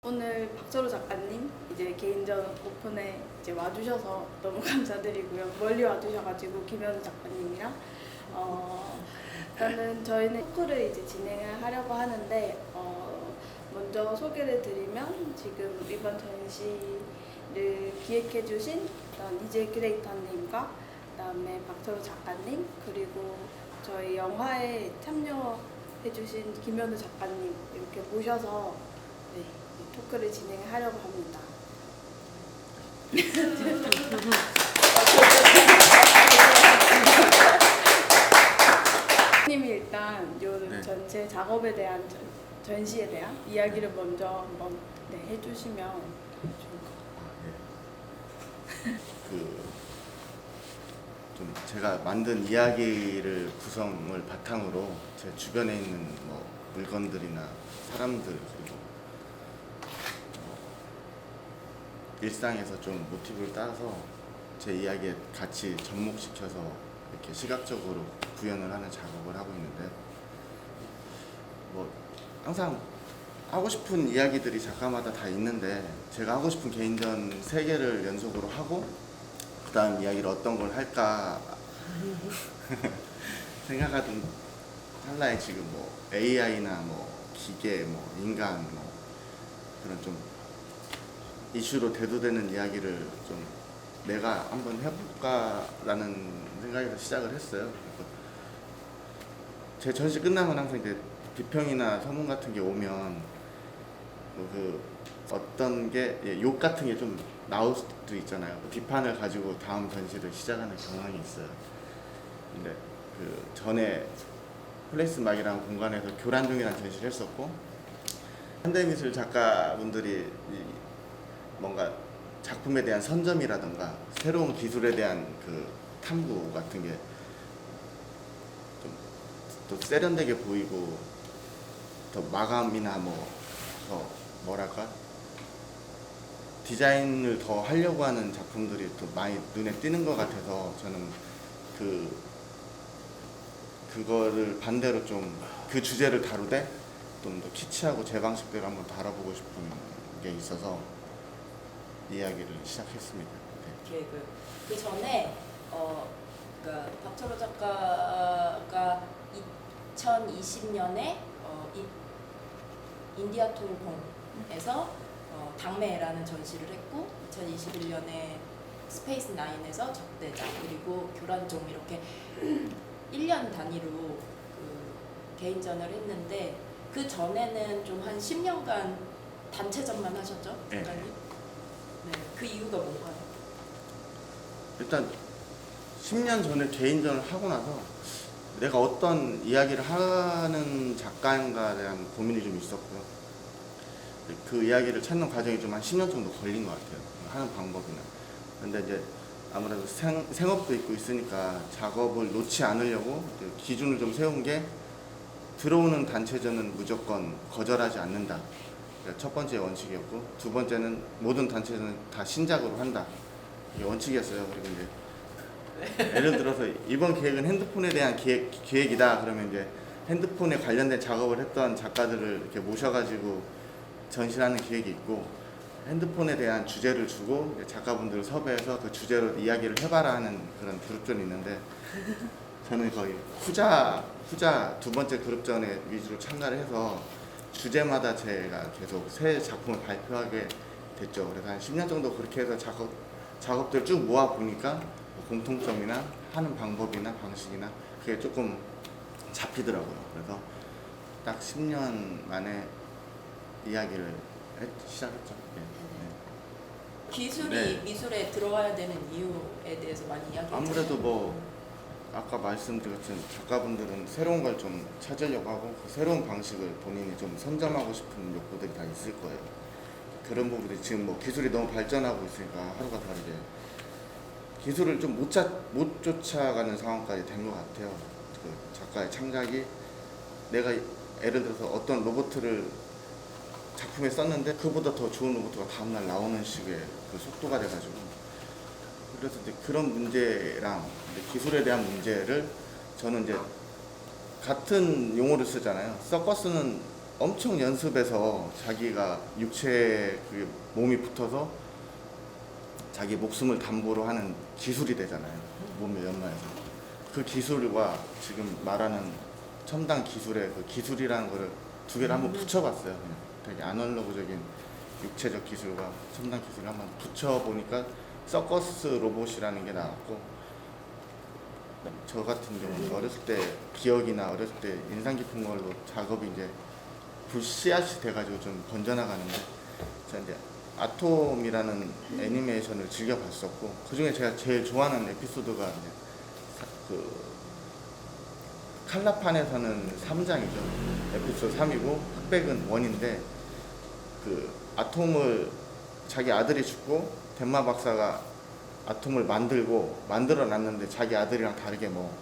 오늘 박철호 작가님 이제 개인전 오픈에 이제 와주셔서 너무 감사드리고요. 멀리 와주셔가지고 김현우 작가님이랑 일단은 저희는 토크를 이제 진행을 하려고 하는데 먼저 소개를 드리면 지금 이번 전시를 기획해주신 이재 큐레이터님과 그다음에 박철호 작가님 그리고 저희 영화에 참여해주신 김현우 작가님 이렇게 모셔서 토크를 진행하려고 합니다. 님이 일단 요 전체 작업에 대한 전시에 대한 이야기를 먼저 한번 해주시면 좋을 것 같아요. 좀 제가 만든 이야기를 구성을 바탕으로 제 주변에 있는 뭐 물건들이나 사람들 그리고 일상에서 좀 모티브를 따서 제 이야기에 같이 접목시켜서 이렇게 시각적으로 구현을 하는 작업을 하고 있는데 뭐 항상 하고 싶은 이야기들이 작가마다 다 있는데 제가 하고 싶은 개인전 3개를 연속으로 하고 그 다음 이야기를 어떤 걸 할까 생각하던 찰나에 지금 뭐 AI나 뭐 기계 뭐 인간 뭐 그런 좀 이슈로 대두되는 이야기를 좀 내가 한번 해볼까라는 생각에서 시작을 했어요. 제 전시 끝나면 항상 이제 비평이나 서문 같은 게 오면 뭐 어떤 게 욕 같은 게 좀 나올 수도 있잖아요. 비판을 가지고 다음 전시를 시작하는 경향이 있어요. 근데 그 전에 플레이스 막이라는 공간에서 교란종이라는 전시를 했었고 현대미술 작가분들이 뭔가 작품에 대한 선점이라던가 새로운 기술에 대한 그 탐구 같은 게 좀 또 세련되게 보이고 더 마감이나 더 뭐랄까 디자인을 더 하려고 하는 작품들이 더 많이 눈에 띄는 것 같아서 저는 그거를 반대로 좀 그 주제를 다루되 좀 더 키치하고 제 방식대로 한번 다뤄보고 싶은 게 있어서 이야기를 시작했습니다. 네. 그 전에 그러니까 박철호 작가가 2020년에 인디아토르공에서 당매라는 전시를 했고 2021년에 스페이스 나인에서 적대자 그리고 교란종 이렇게 1년 단위로 그 개인전을 했는데 그 전에는 좀 한 10년간 단체전만 하셨죠? 네. 네. 그 이유가 뭔가요? 일단 10년 전에 개인전을 하고 나서 내가 어떤 이야기를 하는 작가인가에 대한 고민이 좀 있었고요. 그 이야기를 찾는 과정이 좀 한 10년 정도 걸린 것 같아요. 하는 방법이나. 근데 이제 아무래도 생업도 있고 있으니까 작업을 놓지 않으려고 기준을 좀 세운 게 들어오는 단체전은 무조건 거절하지 않는다. 첫 번째 원칙이었고 두 번째는 모든 단체전은 다 신작으로 한다. 이게 원칙이었어요. 그리고 이제 예를 들어서 이번 기획은 핸드폰에 대한 기획이다. 그러면 이제 핸드폰에 관련된 작업을 했던 작가들을 이렇게 모셔가지고 전시하는 기획이 있고 핸드폰에 대한 주제를 주고 작가분들을 섭외해서 그 주제로 이야기를 해봐라 하는 그런 그룹전이 있는데 저는 거의 후자 두 번째 그룹전에 위주로 참가를 해서 주제마다 제가 계속 새 작품을 발표하게 됐죠. 그래서 한 10년 정도 그렇게 해서 작업들을 쭉 모아 보니까 공통점이나 하는 방법이나 방식이나 그게 조금 잡히더라고요. 그래서 딱 10년 만에 이야기를 시작했죠. 네. 기술이 네. 미술에 들어와야 되는 이유에 대해서 많이 이야기했잖아요. 아무래도 아까 말씀드린 것처럼 작가분들은 새로운 걸 좀 찾으려고 하고 그 새로운 방식을 본인이 좀 선점하고 싶은 욕구들이 다 있을 거예요. 그런 부분들이 지금 기술이 너무 발전하고 있으니까 하루가 다르게 기술을 좀 못 쫓아가는 상황까지 된 것 같아요. 그 작가의 창작이 내가 예를 들어서 어떤 로봇을 작품에 썼는데 그보다 더 좋은 로봇가 다음날 나오는 식의 그 속도가 돼가지고 그래서 이제 그런 문제랑 기술에 대한 문제를 저는 이제 같은 용어를 쓰잖아요. 서커스는 엄청 연습해서 자기가 육체에 그 몸이 붙어서 자기 목숨을 담보로 하는 기술이 되잖아요. 몸의 연마에서. 그 기술과 지금 말하는 첨단 기술의 그 기술이라는 거를 두 개를 한번 붙여봤어요. 그냥 되게 아날로그적인 육체적 기술과 첨단 기술을 한번 붙여보니까 서커스 로봇이라는 게 나왔고, 저 같은 경우는 어렸을 때 기억이나 어렸을 때 인상 깊은 걸로 작업이 이제 불씨앗이 돼가지고 좀 번져나가는데, 제가 이제 아톰이라는 애니메이션을 즐겨봤었고, 그 중에 제가 제일 좋아하는 에피소드가 이제 그 칼라판에서는 3장이죠. 에피소드 3이고 흑백은 1인데, 그 아톰을 자기 아들이 죽고 덴마 박사가 아톰을 만들어 놨는데 자기 아들이랑 다르게 뭐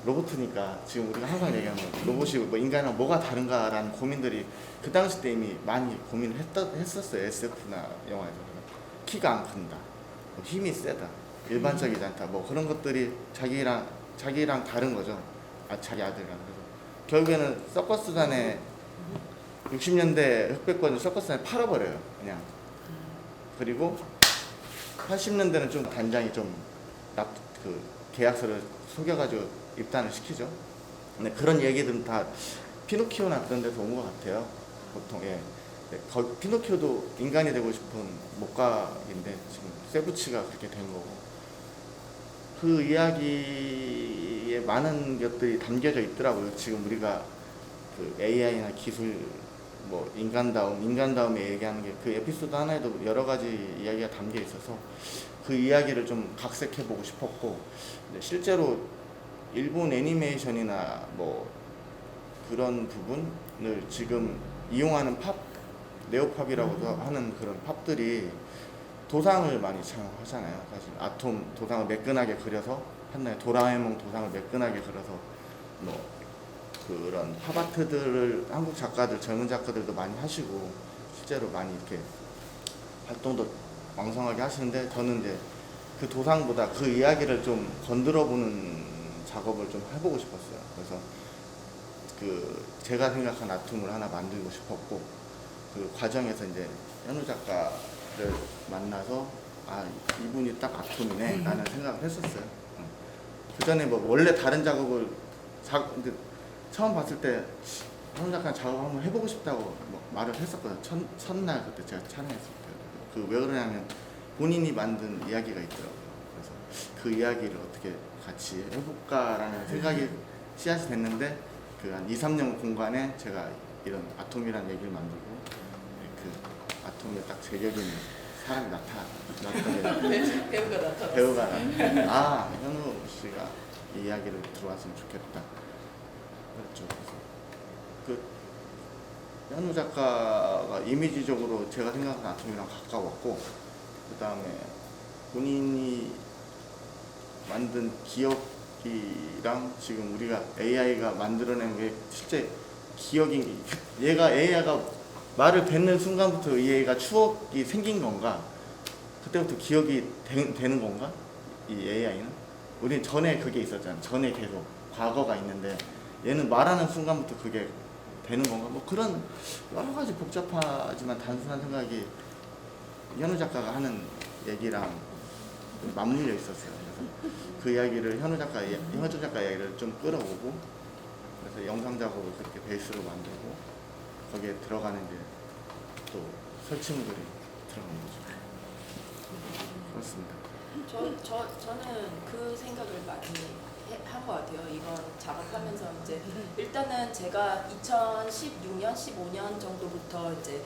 로봇이니까 지금 우리가 항상 얘기하는 로봇이 뭐 인간이랑 뭐가 다른가라는 고민들이 그 당시 때 이미 많이 고민을 했었어요. SF나 영화에서. 키가 안 큰다, 뭐 힘이 세다, 일반적이지 않다, 뭐 그런 것들이 자기랑 다른 거죠. 자기 아들이랑. 그래서 결국에는 서커스단에 60년대 흑백권을 서커스단에 팔아버려요. 그냥. 그리고 80년대는 좀 단장이 그 계약서를 속여가지고 입단을 시키죠. 근데 그런 얘기들은 다 피노키오나 그런 데서 온 것 같아요. 보통. 예. 피노키오도 인간이 되고 싶은 목각인데 지금 세부치가 그렇게 된 거고, 그 이야기에 많은 것들이 담겨져 있더라고요. 지금 우리가 그 AI나 기술, 뭐 인간다움에 얘기하는 게 그 에피소드 하나에도 여러 가지 이야기가 담겨 있어서 그 이야기를 좀 각색해보고 싶었고, 실제로 일본 애니메이션이나 뭐 그런 부분을 지금 이용하는 네오팝이라고도 하는 그런 팝들이 도상을 많이 사용하잖아요. 사실 아톰 도상을 매끈하게 그려서 한나의 도라에몽 도상을 매끈하게 그려서 뭐 그런 팝아트들을 한국 작가들, 젊은 작가들도 많이 하시고 실제로 많이 이렇게 활동도 왕성하게 하시는데, 저는 이제 그 도상보다 그 이야기를 좀 건드려보는 작업을 좀 해보고 싶었어요. 그래서 그 제가 생각한 아톰을 하나 만들고 싶었고, 그 과정에서 이제 현우 작가를 만나서 아, 이분이 딱 아톰이네 라는 생각을 했었어요. 그 전에 뭐 원래 다른 작업을 처음 봤을 때 현우 작가 작업 한번 해보고 싶다고 뭐 말을 했었거든요. 첫날 그때 제가 촬영했을 때. 그 왜 그러냐면 본인이 만든 이야기가 있더라고요. 그래서 그 이야기를 어떻게 같이 해볼까라는 생각이 씨앗이 됐는데, 그 한 2-3년 공간에 제가 이런 아톰이라는 얘기를 만들고, 그 아톰에 딱 제격인 사람이 나타났더니 배우가 아, 현우 씨가 이 이야기를 들어왔으면 좋겠다 그랬죠. 그래서 그 현우 작가가 이미지적으로 제가 생각하는 아톰이랑 가까웠고, 그 다음에 본인이 만든 기억이랑 지금 우리가 AI가 만들어낸 게 실제 기억이, AI가 말을 뱉는 순간부터 이 애가 추억이 생긴 건가, 그때부터 기억이 되는 건가, 이 AI는? 우리는 전에 그게 있었잖아. 전에 계속 과거가 있는데 얘는 말하는 순간부터 그게 되는 건가, 뭐 그런 여러 가지 복잡하지만 단순한 생각이 현우 작가가 하는 얘기랑 맞물려 있었어요. 그래서 그 이야기를 현우 작가 이야기를 좀 끌어오고, 그래서 영상 작업을 그렇게 베이스로 만들고 거기에 들어가는 이제 또 설치물들이 들어가는 거죠. 그렇습니다. 저는 그 생각을 많이 한 것 같아요. 이번 작업하면서 이제 일단은 제가 2016년, 15년 정도부터 이제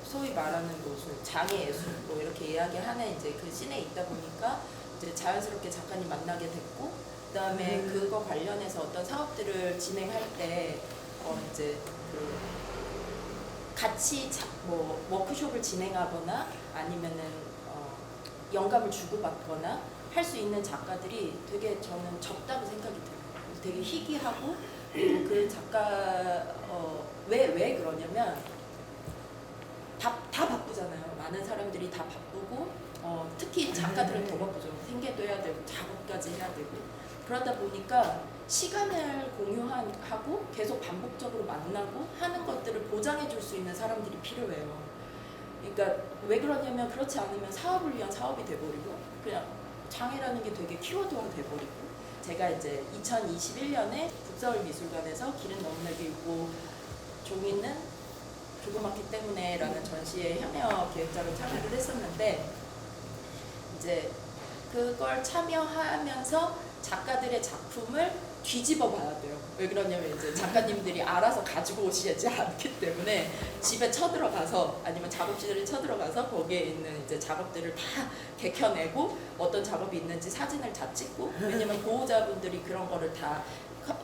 소위 말하는 무슨 장애 예술 뭐 이렇게 이야기하는 이제 그 씬에 있다 보니까 이제 자연스럽게 작가님 만나게 됐고, 그다음에 그거 관련해서 어떤 사업들을 진행할 때 이제 그 같이 뭐 워크숍을 진행하거나 아니면은 영감을 주고받거나 할 수 있는 작가들이 되게 저는 적다고 생각이 들어요. 되게 희귀하고, 그리고 그 작가 왜 그러냐면 다 바쁘잖아요. 많은 사람들이 다 바쁘고, 특히 작가들은 더 바쁘죠. 생계도 해야 되고 작업까지 해야 되고, 그러다 보니까 시간을 공유하고 계속 반복적으로 만나고 하는 것들을 보장해 줄 수 있는 사람들이 필요해요. 그러니까 왜 그러냐면 그렇지 않으면 사업을 위한 사업이 돼버리고 그냥 장애라는 게 되게 키워드화 돼버리고 제가 이제 2021년에 북서울미술관에서 길은 너무나 길고 종이는 조그맣기 때문에라는 전시에 협력 기획자로 참여를 했었는데 이제 그걸 참여하면서 작가들의 작품을 뒤집어 봐야 돼요. 왜 그러냐면 이제 작가님들이 알아서 가지고 오시지 않기 때문에 집에 쳐들어가서 아니면 작업실에 쳐들어가서 거기에 있는 이제 작업들을 다 개켜내고 어떤 작업이 있는지 사진을 다 찍고 왜냐면 보호자분들이 그런 거를 다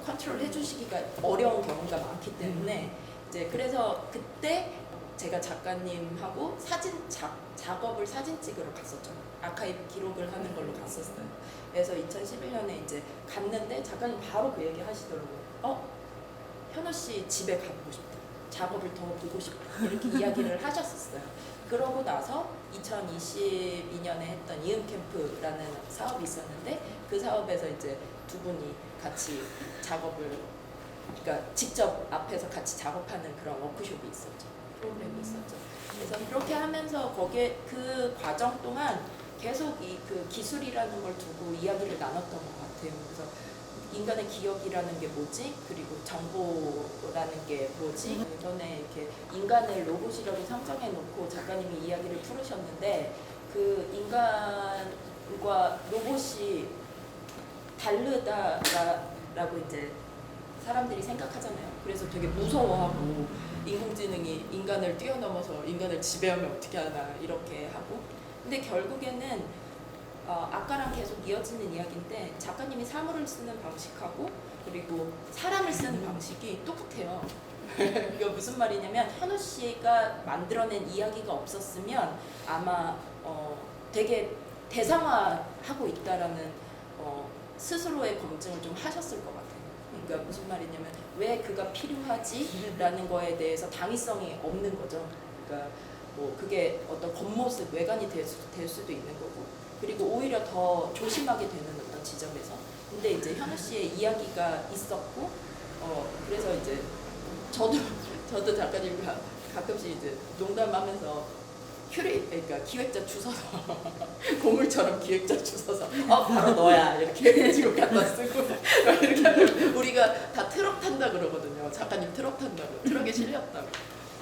컨트롤 해주시기가 어려운 경우가 많기 때문에 이제 그래서 그때 제가 작가님하고 작업을 사진 찍으러 갔었죠. 아카이브 기록을 하는 걸로 갔었어요. 그래서 2011년에 이제 갔는데 작가님 바로 그 얘기 하시더라고요. 현우 씨 집에 가보고 싶다. 작업을 더 보고 싶다. 이렇게 이야기를 하셨었어요. 그러고 나서 2022년에 했던 이음 캠프라는 사업이 있었는데 그 사업에서 이제 두 분이 같이 작업을 그러니까 직접 앞에서 같이 작업하는 그런 워크숍이 있었죠. 프로그램이 있었죠. 그래서 그렇게 하면서 거기에 그 과정 동안 계속 그 기술이라는 걸 두고 이야기를 나눴던 것 같아요. 그래서 인간의 기억이라는 게 뭐지? 그리고 정보라는 게 뭐지? 이번에 이렇게 인간을 로봇이라고 상정해 놓고 작가님이 이야기를 풀으셨는데 그 인간과 로봇이 다르다라고 이제 사람들이 생각하잖아요. 그래서 되게 무서워하고 인공지능이 인간을 뛰어넘어서 인간을 지배하면 어떻게 하나 이렇게 하고 근데 결국에는 아까랑 계속 이어지는 이야기인데 작가님이 사물을 쓰는 방식하고 그리고 사람을 쓰는 방식이 똑같아요. 이거 무슨 말이냐면 현우 씨가 만들어낸 이야기가 없었으면 아마 되게 대상화하고 있다라는 스스로의 검증을 좀 하셨을 것 같아요. 그러니까 무슨 말이냐면 왜 그가 필요하지라는 거에 대해서 당위성이 없는 거죠. 그러니까 뭐 그게 어떤 겉모습, 외관이 될 수도 있는 거고 그리고 오히려 더 조심하게 되는 어떤 지점에서 근데 이제 현우 씨의 이야기가 있었고 그래서 이제 저도 작가님과 가끔씩 이제 농담하면서 그러니까 기획자 주소서 고물처럼 기획자 주소서 바로 너야 이렇게 해가지고 갖다 쓰고 이렇게 하면 우리가 다 트럭 탄다 그러거든요. 작가님 트럭 탄다고 트럭에 실렸다고.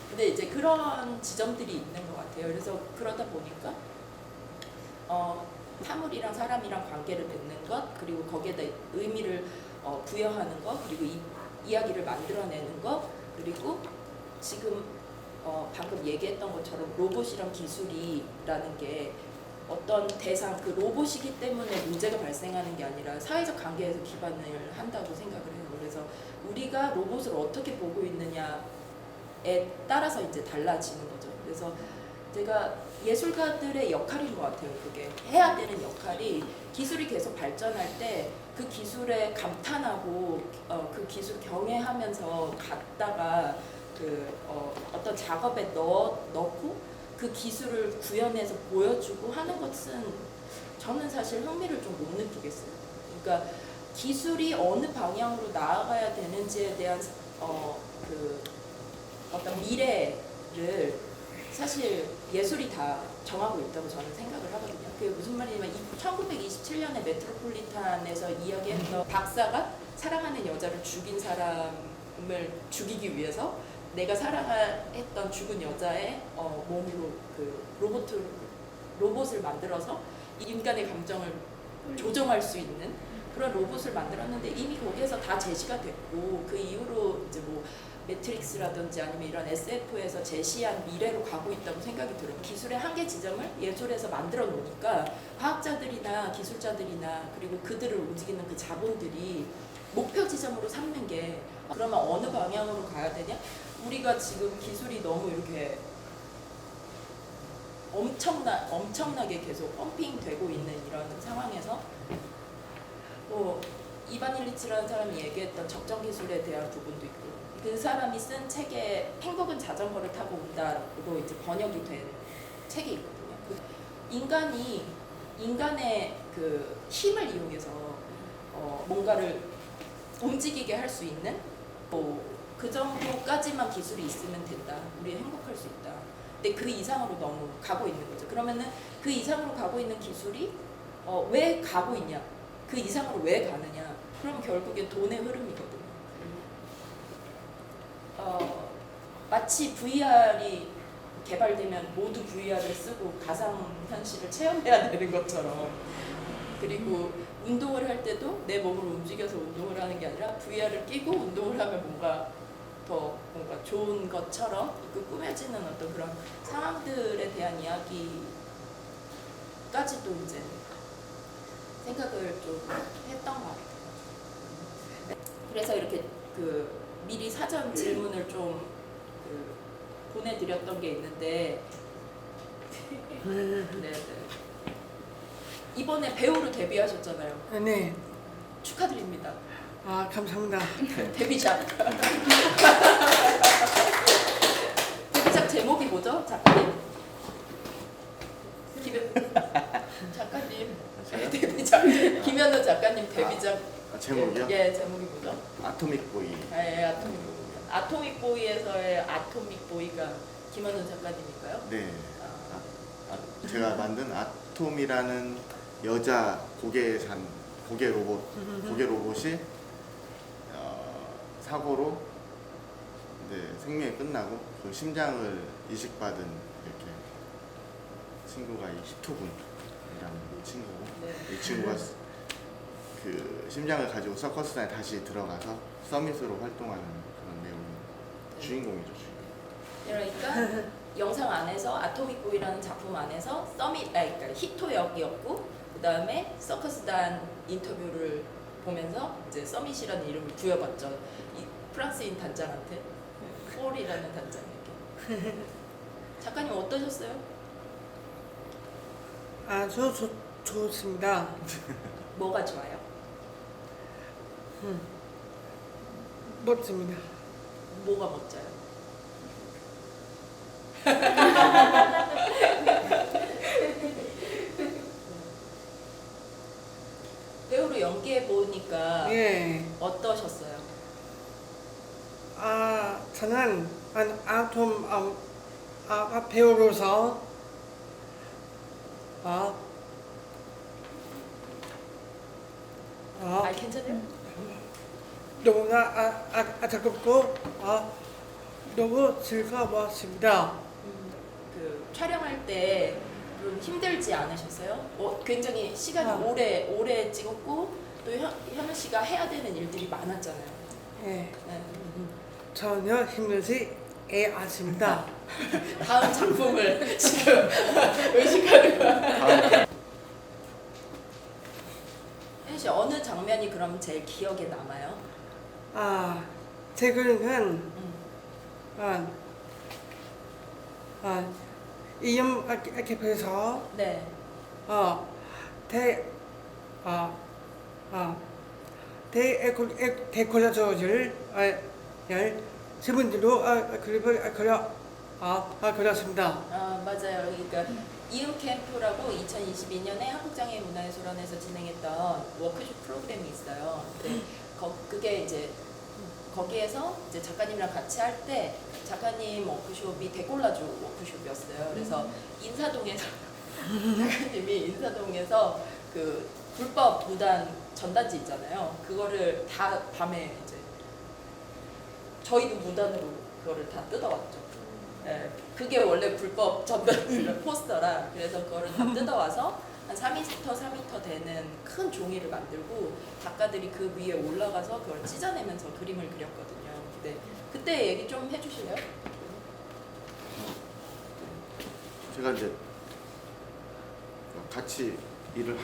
근데 이제 그런 지점들이 있는 것 같아요. 그래서 그러다 보니까 사물이랑 사람이랑 관계를 맺는 것 그리고 거기에다 의미를 부여하는 것 그리고 이야기를 만들어내는 것 그리고 지금 방금 얘기했던 것처럼 로봇이랑 기술이라는 게 어떤 대상 그 로봇이기 때문에 문제가 발생하는 게 아니라 사회적 관계에서 기반을 한다고 생각을 해요. 그래서 우리가 로봇을 어떻게 보고 있느냐에 따라서 이제 달라지는 거죠. 그래서 제가 예술가들의 역할인 것 같아요. 그게 해야 되는 역할이 기술이 계속 발전할 때 그 기술에 감탄하고 그 기술 경애하면서 갔다가 어떤 작업에 넣고 그 기술을 구현해서 보여주고 하는 것은 저는 사실 흥미를 좀 못 느끼겠어요. 그러니까 기술이 어느 방향으로 나아가야 되는지에 대한 어떤 미래를 사실 예술이 다 정하고 있다고 저는 생각을 하거든요. 그게 무슨 말이냐면 1927년에 메트로폴리탄에서 이야기했던 박사가 사랑하는 여자를 죽인 사람을 죽이기 위해서 내가 사랑했던 죽은 여자의 몸으로 그 로봇을 만들어서 인간의 감정을 조정할 수 있는 그런 로봇을 만들었는데 이미 거기에서 다 제시가 됐고 그 이후로 이제 뭐 매트릭스라든지 아니면 이런 SF에서 제시한 미래로 가고 있다고 생각이 들어요. 기술의 한계 지점을 예술에서 만들어 놓으니까 과학자들이나 기술자들이나 그리고 그들을 움직이는 그 자본들이 목표 지점으로 삼는 게 그러면 어느 방향으로 가야 되냐? 우리가 지금 기술이 너무 이렇게 엄청나게 계속 펌핑되고 있는 이런 상황에서 이반 일리치라는 사람이 얘기했던 적정 기술에 대한 부분도 있고 그 사람이 쓴 책에 행복은 자전거를 타고 온다로 이제 번역이 된 책이 있거든요. 인간의 그 힘을 이용해서 뭔가를 움직이게 할 수 있는 뭐 그 정도까지만 기술이 있으면 된다. 우리 행복할 수 있다. 근데 그 이상으로 너무 가고 있는 거죠. 그러면은 그 이상으로 가고 있는 기술이 왜 가고 있냐? 그 이상으로 왜 가느냐? 그럼 결국엔 돈의 흐름이거든요. 마치 VR이 개발되면 모두 VR을 쓰고 가상현실을 체험해야 되는 것처럼, 그리고 운동을 할 때도 내 몸을 움직여서 운동을 하는 게 아니라 VR을 끼고 운동을 하면 뭔가 좋은 것처럼 그 꾸며지는 어떤 그런 상황들에 대한 이야기까지도 이제 생각을 좀 했던 것 같아요. 그래서 이렇게 그 미리 사전 질문을 좀 보내드렸던 게 있는데, 네. 이번에 배우로 데뷔하셨잖아요. 네. 축하드립니다. 아, 감사합니다. 데뷔작. 데뷔작 제목이 뭐죠, 작가님? 작가님 데뷔작. 김현우 작가님 데뷔작. 제목이요? 예, 제목이 뭐죠? 아토믹 보이. 예, 아토믹 보이. 아토믹 보이에서의 아토믹 보이가 김현우 작가님일까요? 네. 제가 만든 아톰이라는 여자 고개 로봇이 사고로 생명이 끝나고 그 심장을 이식받은 이렇게 친구가 이 히토군이라는 친구고, 네. 이 친구가 그 심장을 가지고 서커스단에 다시 들어가서 서밋으로 활동하는 그런 내용의 주인공이죠. 그러니까 영상 안에서 아토믹 보이라는 작품 안에서 그러니까 히토 역이었고, 그 다음에 서커스단 인터뷰를 보면서 이제 서밋이라는 이름을 부여받죠. 이 프랑스인 단장한테, 폴이라는 단장에게. 작가님 어떠셨어요? 아주 좋습니다. 뭐가 좋아요? 멋집니다. 뭐가 멋져요? 배우로 연기해 보니까 예. 어떠셨어요? 저는 아톰 배우로서 괜찮아요? 너무나 즐겁고 너무 즐거웠습니다. 그 촬영할 때 좀 힘들지 않으셨어요? 굉장히 시간이 오래 찍었고 또 현우 씨가 해야 되는 일들이 많았잖아요. 예. 네. 전혀 힘들지 않습니다. 다음 작품을 지금 의식하는 거야. 현우 씨 어느 장면이 그럼 제일 기억에 남아요? 최근은 이음 개표에서 네. 데콜라조를 세분들로 그립을 그렸습니다. 맞아요. 그러니까 이음 캠프라고 2022년에 한국장애인 문화예술원에서 진행했던 워크숍 프로그램이 있어요. 근데 그게 이제 거기에서 이제 작가님이랑 같이 할 때 작가님 워크숍이 데콜라주 워크숍이었어요. 그래서 인사동에서 작가님이 인사동에서 그 불법 무단 전단지 있잖아요. 그거를 다 밤에 이제 저희도 무단으로 그거를 다 뜯어왔죠. 네, 그게 원래 불법 전단지 포스터라. 그래서 그거를 다 뜯어와서 한 4m 되는 큰 종이를 만들고 작가들이 그 위에 올라가서 그걸 찢어내면서 그림을 그렸거든요. 근데 그때 얘기 좀 해주실래요? 제가 이제 같이 일을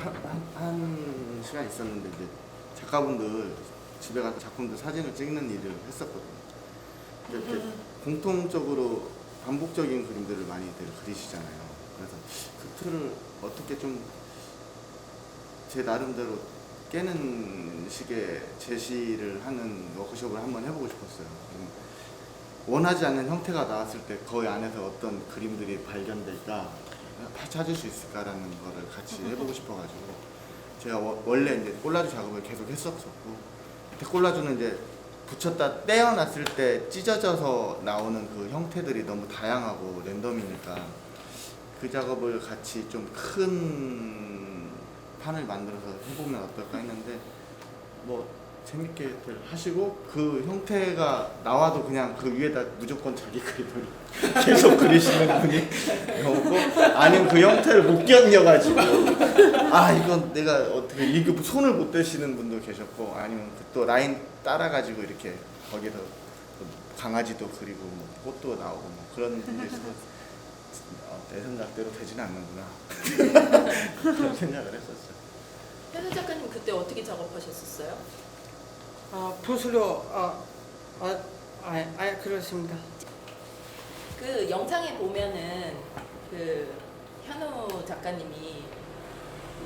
한 시간이 있었는데, 이제 작가분들 집에 가서 작품들 사진을 찍는 일을 했었거든요. 이렇게 공통적으로 반복적인 그림들을 많이들 그리시잖아요. 그래서 그 틀을 어떻게 좀 제 나름대로 깨는 식의 제시를 하는 워크숍을 한번 해보고 싶었어요. 원하지 않는 형태가 나왔을 때 거기 안에서 어떤 그림들이 발견될까, 찾을 수 있을까라는 거를 같이 해보고 싶어가지고 제가 원래 이제 콜라주 작업을 계속 했었고, 데콜라주는 이제 붙였다 떼어놨을 때 찢어져서 나오는 그 형태들이 너무 다양하고 랜덤이니까 그 작업을 같이 좀 큰 판을 만들어서 해보면 어떨까 했는데 뭐 재밌게들 하시고 그 형태가 나와도 그냥 그 위에다 무조건 자기 그림을 계속 그리시는 분이 오고 아니면 그 형태를 못 견뎌가지고 아 이건 내가 어떻게 이거 손을 못 대시는 분도 계셨고 아니면 또 라인 따라가지고 이렇게 거기서 강아지도 그리고 뭐 꽃도 나오고 뭐 그런 분도 있어서 내 생각대로 되지는 않는구나 그런 생각을 했었어요. 현우 작가님 그때 어떻게 작업하셨었어요? 붓으로 그렇습니다. 그 영상에 보면은 그 현우 작가님이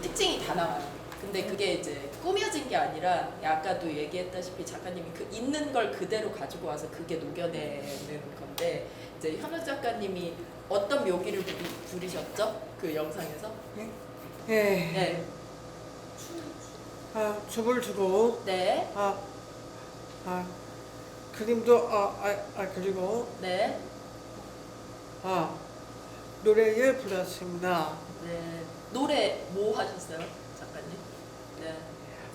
특징이 다 나와요. 근데 그게 이제 꾸며진 게 아니라 아까도 얘기했다시피 작가님이 그 있는 걸 그대로 가지고 와서 그게 녹여내는 건데 이제 현우 작가님이 어떤 묘기를 부리셨죠? 그 영상에서? 네. 네. 줍을 주고 네. 그림도 그리고 네. 노래를 불렀습니다. 네. 노래 뭐 하셨어요? 작가님? 네.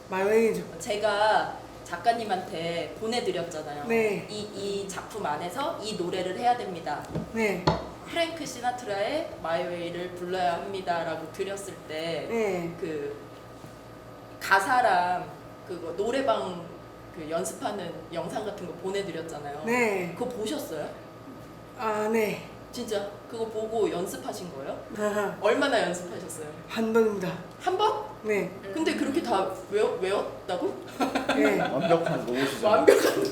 마웨이죠. 제가 작가님한테 보내드렸잖아요. 네. 이 작품 안에서 이 노래를 해야 됩니다. 네. 프랭크 시나트라의 My Way를 불러야 합니다라고 드렸을 때 네. 그 가사랑 그거 노래방 그 연습하는 영상 같은 거 보내드렸잖아요. 네. 그거 보셨어요? 네. 진짜 그거 보고 연습하신 거예요? 아하. 얼마나 연습하셨어요? 한 번입니다. 한 번? 네. 근데 그렇게 다 외웠다고? 네. 완벽한 로봇이죠. 완벽한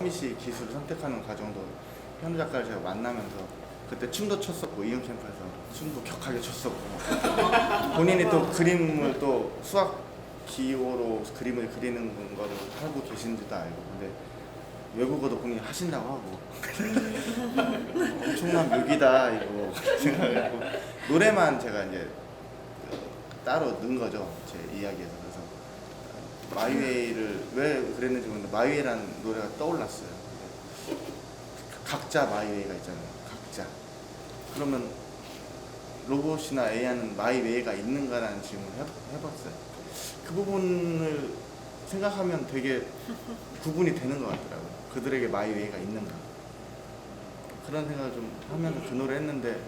씨 기술을 선택하는 과정도 현우 작가를 제가 만나면서 그때 춤도 췄었고 이응 캠프에서 춤도 격하게 췄었고 본인이 또 그림을 또 수학 기호로 그림을 그리는 거를 하고 계신지도 알고 근데 외국어도 본인이 하신다고 하고 엄청난 묘기다 이거 생각을 하고 노래만 제가 이제 따로 넣은 거죠 제 이야기에서 그래서 마이웨이를 왜 그랬는지 모르겠는데 마이웨이라는 노래가 떠올랐어요. 각자 마이웨이가 있잖아요. 각자. 그러면 로봇이나 AI는 마이웨이가 있는가라는 질문을 해봤어요. 그 부분을 생각하면 되게 구분이 되는 것 같더라고요. 그들에게 마이웨이가 있는가. 그런 생각을 좀 하면서 그 노래 했는데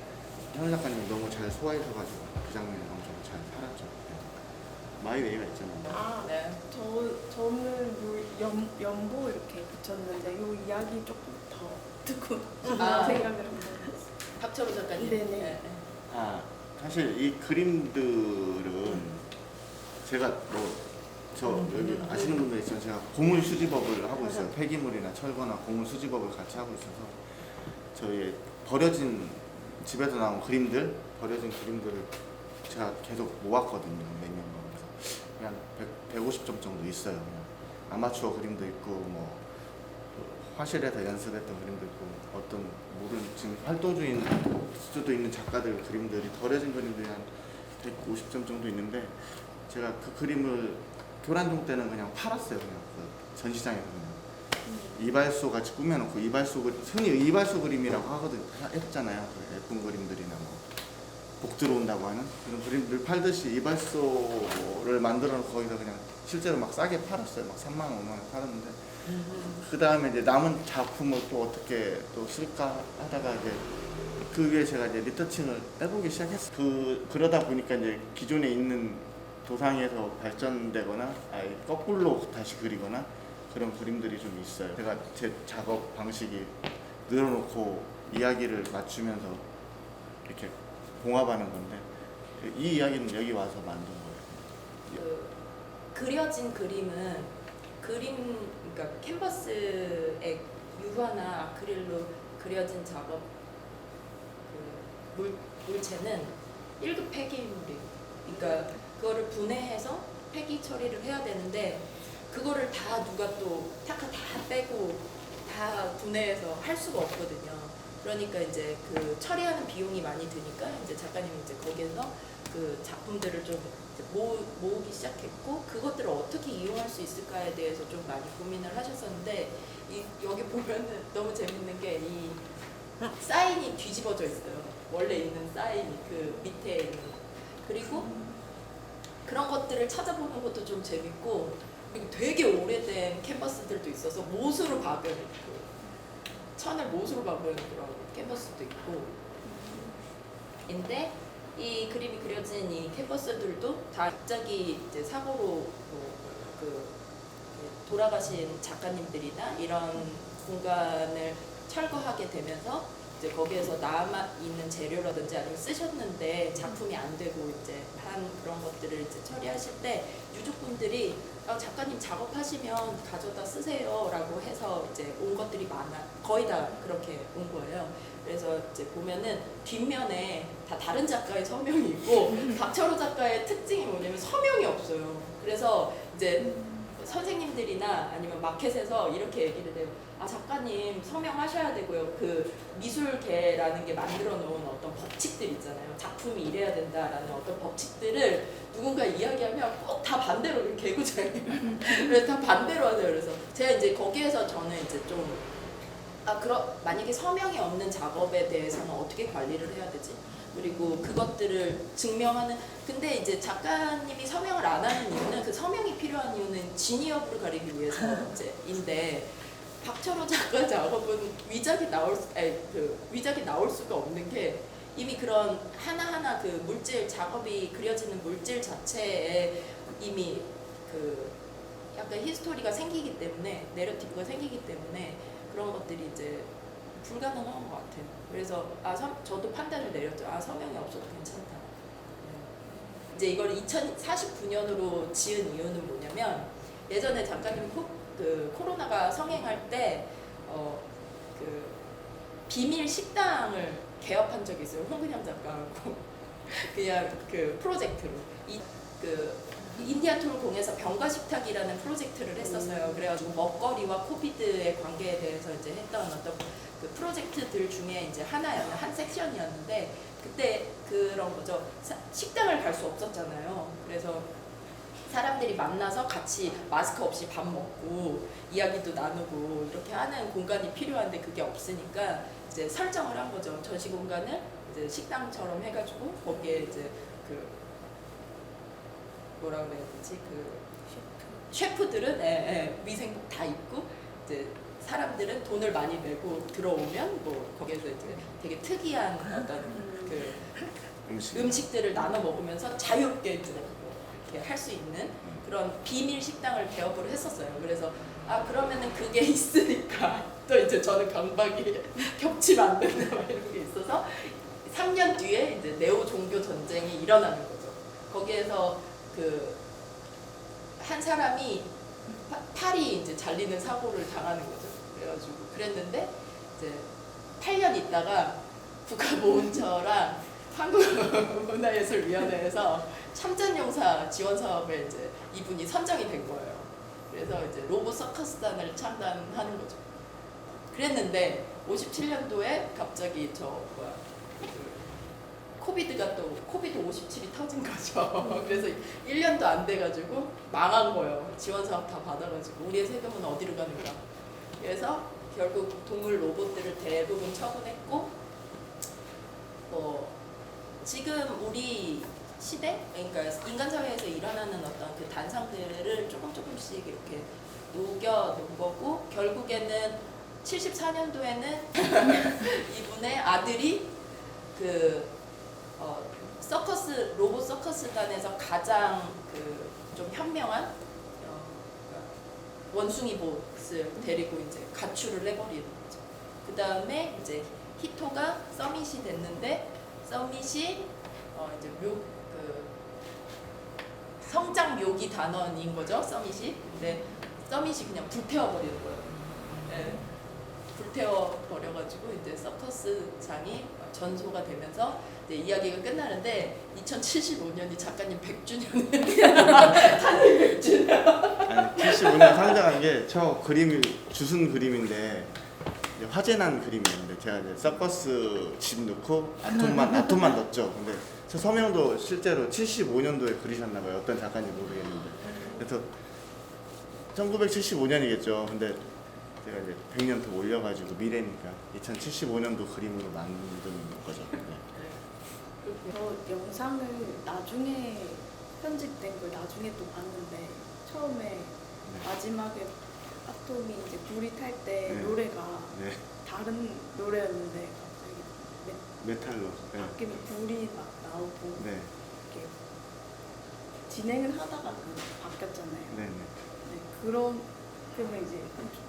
현우 작가님이 너무 잘 소화해줘가지고 그 장면이 엄청 잘 살았죠. 마이웨이가 있잖아요. 네. 저는 연보 이렇게 붙였는데 이 이야기 조금 더 듣고 아. 생각을 합니다. 박철호 작가님. 네네. 사실 이 그림들은 제가 저 여기 아시는 분들 있지만 제가 고물 수집업을 하고 있어요. 폐기물이나 철거나 고물 수집업을 같이 하고 있어서 저희 버려진 집에서 나온 그림들, 버려진 그림들을 제가 계속 모았거든요. 몇 년간. 그냥 150점 정도 있어요. 아마추어 그림도 있고 뭐 화실에서 연습했던 그림도 있고 어떤 모르는 지금 활동 중인 수도 있는 작가들 그림들이 버려진 그림들이 한 150점 정도 있는데 제가 그 그림을 교란종 때는 그냥 팔았어요. 그냥 그 전시장에서 그냥 이발소 같이 꾸며놓고 이발소 흔히 이발소 그림이라고 했잖아요. 그 예쁜 그림들이나 뭐 복 들어온다고 하는 그런 그림들 팔듯이 이발소를 만들어 놓고 거기서 그냥 실제로 막 싸게 팔았어요. 막 3만 원, 5만 원 팔았는데 그 다음에 이제 남은 작품을 또 어떻게 또 쓸까 하다가 이제 그게 제가 이제 리터칭을 해보기 시작했어요. 그러다 보니까 이제 기존에 있는 도상에서 발전되거나 아예 거꾸로 다시 그리거나 그런 그림들이 좀 있어요. 제가 제 작업 방식이 늘어놓고 이야기를 맞추면서 이렇게 봉합하는 건데 이 이야기는 여기 와서 만든 거예요. 그려진 그림은 그러니까 캔버스에 유화나 아크릴로 그려진 작업 물체는 1급 폐기물이에요. 그러니까 그거를 분해해서 폐기 처리를 해야 되는데 그거를 다 누가 또 타카 다 빼고 다 국내에서 할 수가 없거든요. 그러니까 이제 그 처리하는 비용이 많이 드니까 이제 작가님이 이제 거기에서 그 작품들을 좀 이제 모으기 시작했고 그것들을 어떻게 이용할 수 있을까에 대해서 좀 많이 고민을 하셨었는데 여기 보면은 너무 재밌는 게 이 사인이 뒤집어져 있어요. 원래 있는 사인이 그 밑에 있는 그리고 그런 것들을 찾아보는 것도 좀 재밌고 그리고 되게 오래된 캔버스들도 있어서 못으로 박은 천을 못으로 박은 그런 캔버스도 있고 인데 이 그림이 그려진 이 캔버스들도 다 갑자기 이제 사고로 그 돌아가신 작가님들이나 이런 공간을 철거하게 되면서 이제 거기에서 남아 있는 재료라든지 아니면 쓰셨는데 작품이 안 되고 이제 한 그런 것들을 이제 처리하실 때 유족분들이 작가님 작업하시면 가져다 쓰세요라고 해서 이제 온 것들이 거의 다 그렇게 온 거예요. 그래서 이제 보면은 뒷면에 다 다른 작가의 서명이 있고 박철호 작가의 특징이 뭐냐면 서명이 없어요. 그래서 이제 선생님들이나 아니면 마켓에서 이렇게 얘기를 해요. 작가님 서명하셔야 되고요. 그 미술계라는 게 만들어 놓은 어떤 법칙들 있잖아요. 작품이 이래야 된다라는 어떤 법칙들을 누군가 이야기하면 꼭 다 반대로 개구장이에요. 그래서 다 반대로 하세요. 그래서 제가 이제 거기에서 저는 이제 좀 만약에 서명이 없는 작업에 대해서는 어떻게 관리를 해야 되지? 그리고 그것들을 증명하는 근데 이제 작가님이 서명을 안 하는 이유는 그 서명이 필요한 이유는 진위 여부를 가리기 위해서인데 박철호 작가 작업은 위작이 나올 수가 없는 게 이미 그런 하나하나 그 물질 작업이 그려지는 물질 자체에 이미 그 약간 히스토리가 생기기 때문에 내러티브가 생기기 때문에 그런 것들이 이제 불가능한 것 같아요. 그래서 저도 판단을 내렸죠. 서명이 없어도 괜찮다. 이제 이걸 2049년으로 지은 이유는 뭐냐면 예전에 작가님이 그 코로나가 성행할 때 그 비밀 식당을 개업한 적이 있어요. 홍근영 작가하고 그냥 그 프로젝트로 그 인디안 툴 공에서 병가 식탁이라는 프로젝트를 했었어요. 그래가지고 먹거리와 코비드의 관계에 대해서 이제 했던 어떤 그 프로젝트들 중에 이제 한 섹션이었는데 그때 그런 거죠. 식당을 갈 수 없었잖아요. 그래서 사람들이 만나서 같이 마스크 없이 밥 먹고 이야기도 나누고 이렇게 하는 공간이 필요한데 그게 없으니까 이제 설정을 한 거죠. 전시 공간을 이제 식당처럼 해가지고 거기에 이제 그 뭐라 그래야 되지? 그 셰프들은 위생복 다 입고 이제 사람들은 돈을 많이 내고 들어오면 뭐 거기에서 이제 되게 특이한 어떤 그 음식들을 나눠 먹으면서 자유롭게 이제 이렇게 할 수 있는 그런 비밀 식당을 개업을 했었어요. 그래서 그러면은 그게 있으니까 또 이제 저는 강박이 겹치면 안 된다 이런 게 있어서 3년 뒤에 이제 네오 종교 전쟁이 일어나는 거죠. 거기에서 그 한 사람이 팔이 이제 잘리는 사고를 당하는 거죠. 그래가지고 그랬는데 이제 8년 있다가 국가보훈처랑 한국문화예술위원회에서 참전용사 지원 사업에 이제 이분이 선정이 된 거예요. 그래서 이제 로봇 서커스단을 창단하는 거죠. 그랬는데 57년도에 갑자기 코비드 57이 터진 거죠. 그래서 1년도 안 돼가지고 망한 거예요. 지원 사업 다 받아가지고 우리의 세금은 어디로 가는가. 그래서 결국 동물 로봇들을 대부분 처분했고 지금 우리 시대, 그러니까 인간 사회에서 일어나는 어떤 그 단상들을 조금씩 이렇게 녹여 놓은 거고 결국에는 74년도에는 이분의 아들이 그 로봇 서커스단에서 가장 그 좀 현명한 원숭이 보스를 데리고 이제 가출을 해버리는 거죠. 그 다음에 이제 히토가 서밋이 됐는데 서밋이 이제 성장 묘기 단원인 거죠. 서밋이. 근데 서밋이 그냥 불태워버리는 거예요. 네. 불태워버려가지고 이제 서커스장이 전소가 되면서 이제 이야기가 끝나는데 2075년이 작가님 100주년에 탄생 100주년. 아니, 75년 상장한 게 저 그림이 주순 그림인데 이제 화제난 그림이었는데 제가 이제 서커스 집 넣고 아톰만 넣었죠. 근데 저 서명도 실제로 75년도에 그리셨나 봐요. 어떤 작가인지 모르겠는데. 그래서 1975년이겠죠. 근데 제가 이제 100년 더 올려가지고 미래니까 2075년도 그림으로 만든 거죠. 네. 저 영상을 나중에 편집된 걸 나중에 또 봤는데 처음에 마지막에 아톰이 이제 불이 탈 때 네. 노래가 네. 다른 노래였는데 갑자기 메탈로. 네. 바뀌면 불이 막 나오고 네. 이렇게 진행을 하다가 바뀌었잖아요. 네. 네. 네, 그러면 이제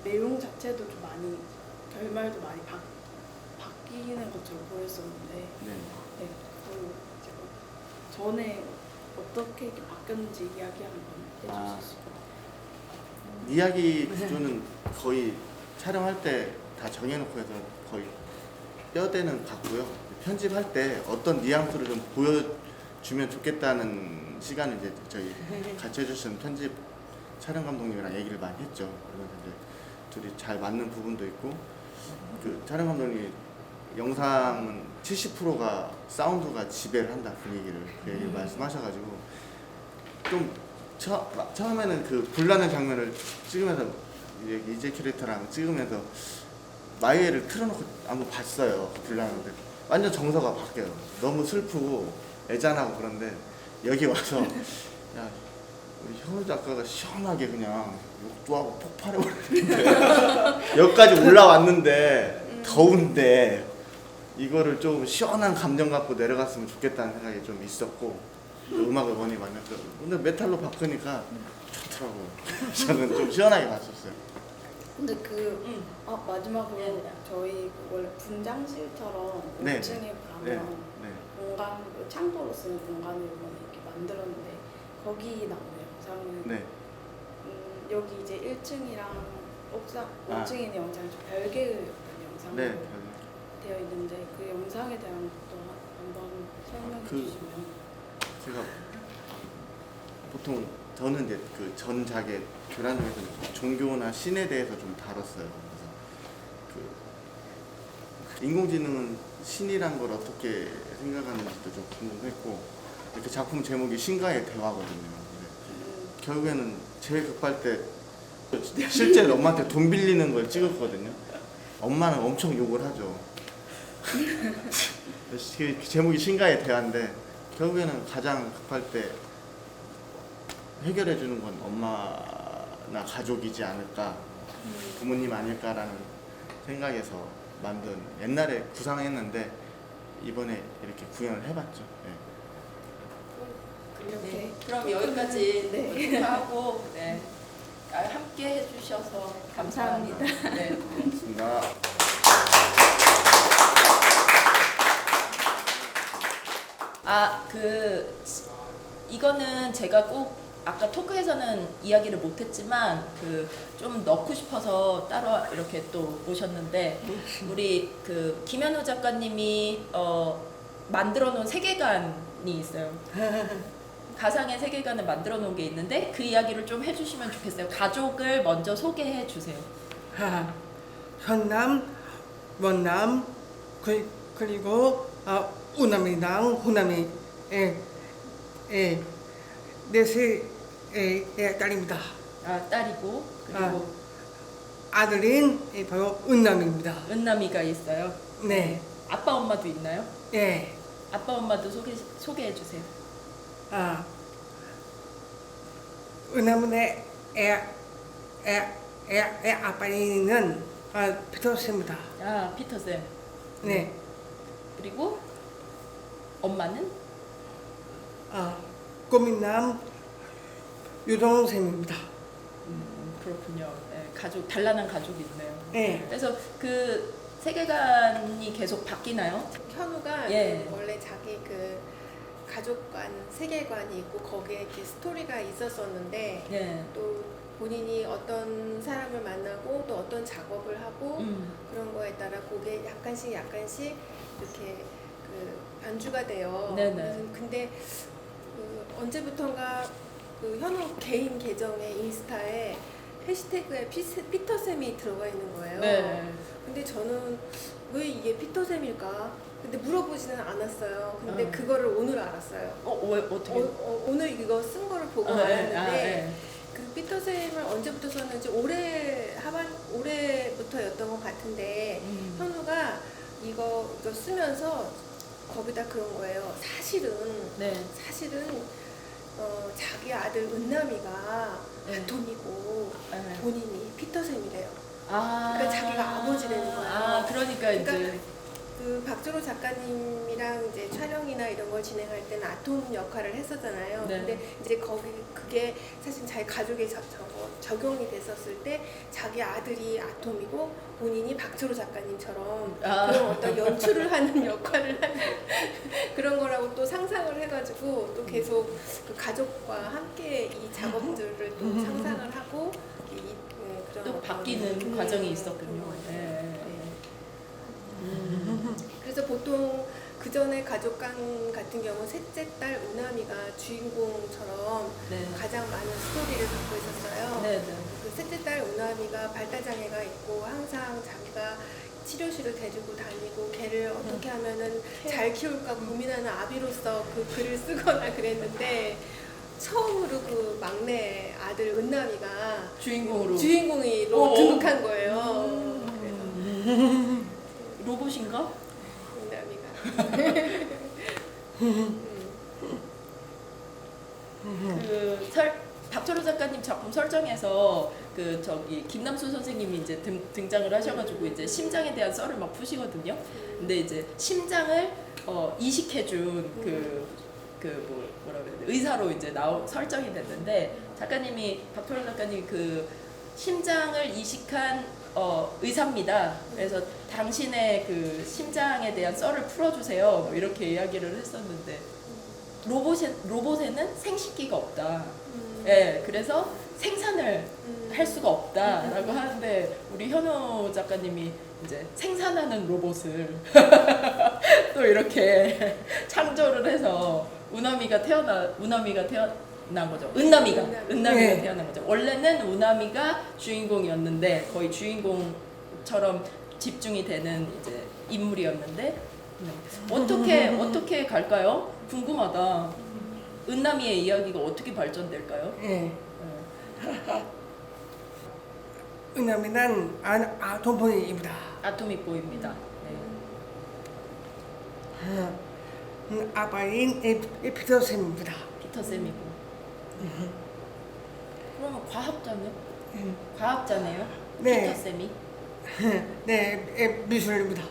내용 자체도 좀 많이 결말도 많이 바뀌는 것처럼 보였었는데 네. 네, 그 이제 전에 어떻게 이렇게 바뀌었는지 이야기 한번 해주실 수 있어요? 이야기 구조는 거의 촬영할 때 다 정해놓고 해서 거의 뼈대는 같고요. 편집할 때 어떤 뉘앙스를 좀 보여주면 좋겠다는 시간을 이제 저희 같이 해주신 편집 촬영 감독님이랑 얘기를 많이 했죠. 그러면서 이제 둘이 잘 맞는 부분도 있고 그 촬영 감독님이 영상은 70%가 사운드가 지배를 한다 분위기를 그 얘기를 말씀하셔가지고 좀 처음에는 그 불나는 장면을 찍으면서 이제 캐릭터랑 찍으면서 마이웨이를 틀어놓고 한번 봤어요. 불나는데 완전 정서가 바뀌어요. 너무 슬프고 애잔하고 그런데 여기 와서 야 우리 현우 작가가 시원하게 그냥 욕도 하고 폭발해버리는데 여기까지 올라왔는데 더운데 이거를 좀 시원한 감정 갖고 내려갔으면 좋겠다는 생각이 좀 있었고 음악을 원이 만났죠. 근데 메탈로 바꾸니까 좋더라고요. 저는 좀 시원하게 봤었어요. 근데 마지막으로 네. 저희 원래 분장실처럼 네. 5층에 가면 네. 네. 공간, 창고로 쓰는 공간을 이렇게 만들었는데 거기 나오는 영상은 네. 여기 이제 1층이랑 옥상 5층에 있는 영상이 좀 별개의 어떤 영상으로 네. 되어 있는데 그 영상에 대한 것도 한번 설명해 그- 주시면. 제가 보통 저는 이제 그 전작의 교란중에서 종교나 신에 대해서 좀 다뤘어요. 그래서 그 인공지능은 신이란 걸 어떻게 생각하는지도 좀 궁금했고 이렇게 작품 제목이 신과의 대화거든요. 근데 결국에는 제일 급할 때 실제 엄마한테 돈 빌리는 걸 찍었거든요. 엄마는 엄청 욕을 하죠. 그 제목이 신과의 대화인데 결국에는 가장 급할 때 해결해 주는 건 엄마나 가족이지 않을까, 부모님 아닐까라는 생각에서 만든 옛날에 구상했는데 이번에 이렇게 구현을 해봤죠. 네. 이렇게 네, 그럼 여기까지 네. 하고 네. 함께 해주셔서 감사합니다. 네. 고맙습니다. 이거는 제가 꼭 아까 토크에서는 이야기를 못했지만 좀 넣고 싶어서 따로 이렇게 또 오셨는데 우리 김현우 작가님이 만들어 놓은 세계관이 있어요. 가상의 세계관을 만들어 놓은 게 있는데 그 이야기를 좀 해주시면 좋겠어요. 가족을 먼저 소개해 주세요. 현남, 원남, 그리고 우남이랑 후남이 넷의 딸입니다. 딸이고 그리고 아들인 바로 은남입니다. 은남이가 있어요. 네, 아빠 엄마도 있나요? 예, 아빠 엄마도 소개해 주세요. 은남의 애 아빠는 피터스입니다. 피터 쌤. 네, 그리고 엄마는 꼬민남 유동생입니다. 그렇군요. 네, 단란한 가족이 있네요. 네, 그래서 그 세계관이 계속 바뀌나요? 현우가 예. 원래 자기 그 가족관 세계관이 있고 거기에 이렇게 스토리가 있었었는데 네. 또 본인이 어떤 사람을 만나고 또 어떤 작업을 하고 그런 거에 따라 그게 약간씩 이렇게 그 변주가 돼요. 네네. 그래서 근데 언제부턴가 그 현우 개인 계정의 인스타에 해시태그에 피터쌤이 들어가 있는 거예요. 네. 근데 저는 왜 이게 피터쌤일까? 근데 물어보지는 않았어요. 근데 어. 그거를 오늘 알았어요. 왜 어떻게? 오늘 이거 쓴 거를 보고 네. 알았는데 그 피터쌤을 언제부터 썼는지 올해부터였던 것 같은데 현우가 이거 쓰면서 거기다 그런 거예요. 사실은 네. 자기 아들 은남이가 네. 아톰이고 네. 본인이 피터쌤이래요. 아. 그러니까 자기가 아버지라는 거야. 아, 그러니까 이제. 그 박주로 작가님이랑 이제 촬영이나 이런 걸 진행할 때는 아톰 역할을 했었잖아요. 네. 근데 이제 그게 사실 자기 가족에 적용이 됐었을 때 자기 아들이 아톰이고 본인이 박주로 작가님처럼 그런 어떤 연출을 하는 역할을 하는 그런 거라고 또 상상을 해가지고 또 계속 그 가족과 함께 이 작업들을 또 상상을 하고 그런 또 어떤 바뀌는 과정이 있었군요. 네. 그래서 보통 그 전에 가족관 같은 경우 셋째 딸 우나미가 주인공처럼 네. 가장 많은 스토리를 갖고 있었어요. 네. 네. 그 셋째 딸 우나미가 발달 장애가 있고 항상 자기가 치료실을 데리고 다니고 걔를 어떻게 하면은 잘 키울까 고민하는 아비로서 그 글을 쓰거나 그랬는데 처음으로 그 막내 아들 은남이가 주인공으로. 주인공으로 등극한 거예요. 그래서 로봇인가? 은남이가 박철호 작가님 작품 설정에서 김남수 선생님이 이제 등장을 하셔가지고 이제 심장에 대한 썰을 막 푸시거든요. 근데 이제 심장을 이식해준 뭐라 그래야 돼, 의사로 이제 설정이 됐는데 박철호 작가님이 그 심장을 이식한 의사입니다. 그래서 당신의 그 심장에 대한 썰을 풀어주세요. 뭐 이렇게 이야기를 했었는데 로봇에는 생식기가 없다. 예, 그래서 생산을 할 수가 없다라고 하는데 우리 현우 작가님이 이제 생산하는 로봇을 또 이렇게 창조를 해서 은남이가 태어난 거죠. 은남이가 네. 태어난 거죠. 원래는 은남이가 주인공이었는데 거의 주인공처럼 집중이 되는 이제 인물이었는데 어떻게 갈까요? 궁금하다. 은남이의 이야기가 어떻게 발전될까요? 예. 은남이는 아톰폰입니다. 아토믹 보입니다. 네. 아빠인 피터쌤입니다. 피터 쌤이고. 그러면 과학자네요? 네. 피터 쌤이. 네, 미술입니다.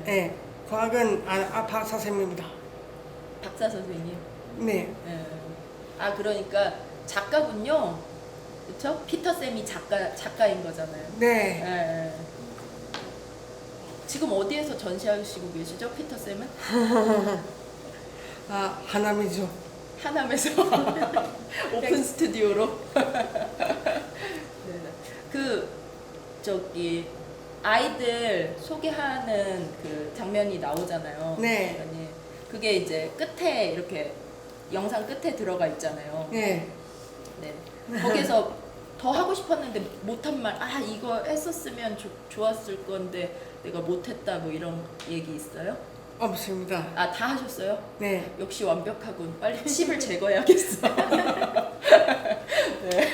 네. 예, 과학은 박사쌤입니다. 박사 선생님. 네, 네. 아, 그러니까 작가군요. 그렇죠? 피터 쌤이 작가인 거잖아요. 네. 네. 지금 어디에서 전시하시고 계시죠, 피터 쌤은? 하남이죠. 하남에서 오픈 스튜디오로. 네. 아이들 소개하는 그 장면이 나오잖아요. 네. 작가님. 그게 이제 끝에 이렇게 영상 끝에 들어가 있잖아요. 네. 네. 거기서 더 하고 싶었는데 못한 말, 이거 했었으면 좋았을 건데 내가 못했다 뭐 이런 얘기 있어요? 없습니다. 다 하셨어요? 네. 역시 완벽하군. 빨리 칩을 제거해야겠어. 네.